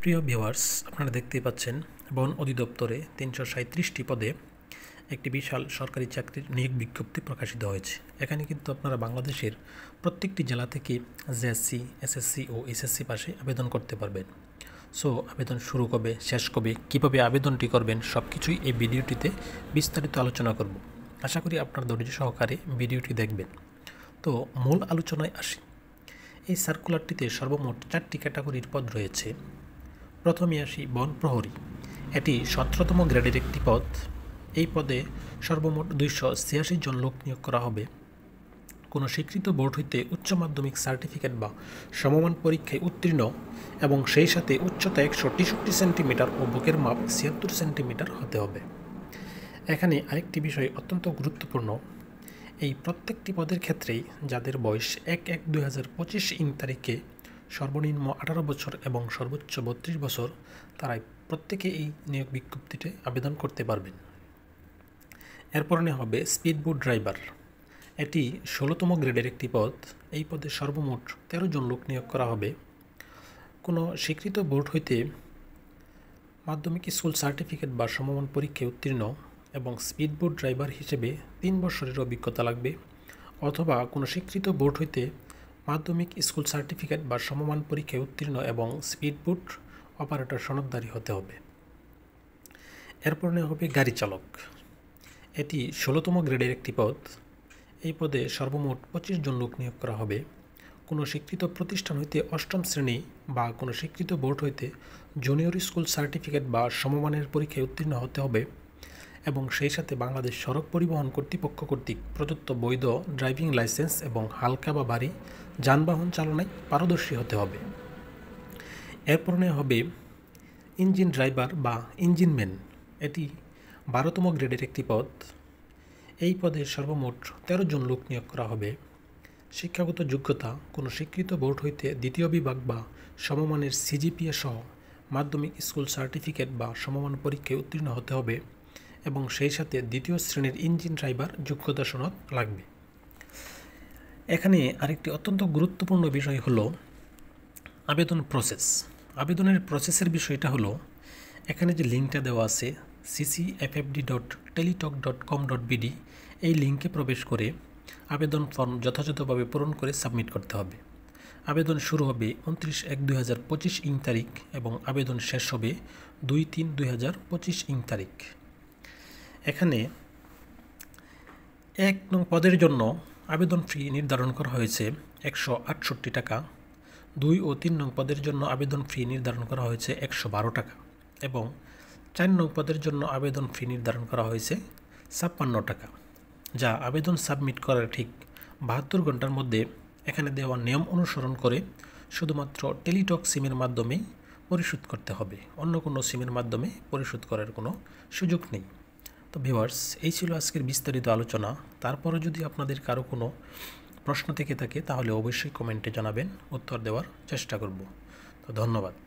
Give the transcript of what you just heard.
প্রিয় ভিউয়ার্স, আপনারা দেখতেই পাচ্ছেন বন অধিদপ্তরে ৩৩৭টি পদে একটি বিশাল সরকারি চাকরির নিয়োগ বিজ্ঞপ্তি প্রকাশিত হয়েছে। এখানে কিন্তু আপনারা বাংলাদেশের প্রত্যেকটি জেলা থেকে জেএসসি, এসএসসি ও এসএসসি পাশে আবেদন করতে পারবেন। সো আবেদন শুরু কবে, শেষ কবে, কীভাবে আবেদনটি করবেন সব কিছুই এই ভিডিওটিতে বিস্তারিত আলোচনা করব। আশা করি আপনার ধৈর্য সহকারে ভিডিওটি দেখবেন। তো মূল আলোচনায় আসি। এই সার্কুলারটিতে সর্বমোট 4টি ক্যাটাগরির পদ রয়েছে। প্রথমে আসি বন প্রহরী। এটি 17তম গ্রেডের একটি পদ। এই পদে সর্বমোট 286 জন লোক নিয়োগ করা হবে। কোনো স্বীকৃত বোর্ড হইতে উচ্চ মাধ্যমিক সার্টিফিকেট বা সমমান পরীক্ষায় উত্তীর্ণ এবং সেই সাথে উচ্চতা 163 সেন্টিমিটার ও বুকের মাপ 76 সেন্টিমিটার হতে হবে। এখানে আরেকটি বিষয় অত্যন্ত গুরুত্বপূর্ণ। এই প্রত্যেকটি পদের ক্ষেত্রেই যাদের বয়স 1/1/2025 তারিখে সর্বনিম্ন 18 বছর এবং সর্বোচ্চ 32 বছর, তারাই প্রত্যেকে এই নিয়োগ বিজ্ঞপ্তিতে আবেদন করতে পারবেন। এরপরে হবে স্পিডবোট ড্রাইভার। এটি 16তম গ্রেডের একটি পদ। এই পদে সর্বমোট 13 জন লোক নিয়োগ করা হবে। কোনো স্বীকৃত বোর্ড হইতে মাধ্যমিক স্কুল সার্টিফিকেট বা সমমান পরীক্ষায় উত্তীর্ণ এবং স্পিডবোট ড্রাইভার হিসেবে 3 বছরের অভিজ্ঞতা লাগবে, অথবা কোনো স্বীকৃত বোর্ড হইতে মাধ্যমিক স্কুল সার্টিফিকেট বা সমমান পরীক্ষায় উত্তীর্ণ এবং স্পিডবোট অপারেটর সনদধারী হতে হবে। এরপরে হবে গাড়ি চালক। এটি 16তম গ্রেডের একটি পদ। এই পদে সর্বমোট 25 জন লোক নিয়োগ করা হবে। কোনো স্বীকৃত প্রতিষ্ঠান হইতে 8ম শ্রেণী বা কোনো স্বীকৃত বোর্ড হইতে জুনিয়র স্কুল সার্টিফিকেট বা সমমানের পরীক্ষায় উত্তীর্ণ হতে হবে এবং সেই সাথে বাংলাদেশ সড়ক পরিবহন কর্তৃপক্ষ কর্তৃক প্রদত্ত বৈধ ড্রাইভিং লাইসেন্স এবং হালকা বা ভারী যানবাহন চালনায় পারদর্শী হতে হবে। এরপরে হবে ইঞ্জিন ড্রাইভার বা ইঞ্জিনম্যান। এটি 12তম গ্রেডের একটি পদ। এই পদে সর্বমোট 13 জন লোক নিয়োগ করা হবে। শিক্ষাগত যোগ্যতা কোনো স্বীকৃত বোর্ড হইতে 2য় বিভাগ বা সমমানের সিজিপিএ সহ মাধ্যমিক স্কুল সার্টিফিকেট বা সমমান পরীক্ষায় উত্তীর্ণ হতে হবে এবং সেই সাথে 2য় শ্রেণীর ইঞ্জিন ড্রাইভার যোগ্যতা সনদ লাগবে। এখানে আরেকটি অত্যন্ত গুরুত্বপূর্ণ বিষয় হলো আবেদন প্রসেস। আবেদনের প্রসেসের বিষয়টা হলো, এখানে যে লিঙ্কটা দেওয়া আছে ccfd.teletalk.com.bd, এই লিঙ্কে প্রবেশ করে আবেদন ফর্ম যথাযথভাবে পূরণ করে সাবমিট করতে হবে। আবেদন শুরু হবে 29/1/2025 তারিখ এবং আবেদন শেষ হবে 2/3/2025 তারিখ। এখানে 1 নং পদের জন্য আবেদন ফি নির্ধারণ করা হয়েছে 168 টাকা। 2 ও 3 নং পদের জন্য আবেদন ফি নির্ধারণ করা হয়েছে 112 টাকা এবং 4 নং পদের জন্য আবেদন ফি নির্ধারণ করা হয়েছে 56 টাকা, যা আবেদন সাবমিট করার ঠিক 72 ঘন্টার মধ্যে এখানে দেওয়া নিয়ম অনুসরণ করে শুধুমাত্র টেলিটক সিমের মাধ্যমেই পরিশোধ করতে হবে। অন্য কোনো সিমের মাধ্যমে পরিশোধ করার কোনো সুযোগ নেই। তো ভিউয়ার্স, এই ছিল আজকের বিস্তারিত আলোচনা। তারপরে যদি আপনাদের কারো কোনো প্রশ্ন থেকে থাকে তাহলে অবশ্যই কমেন্টে জানাবেন, উত্তর দেওয়ার চেষ্টা করব। তো ধন্যবাদ।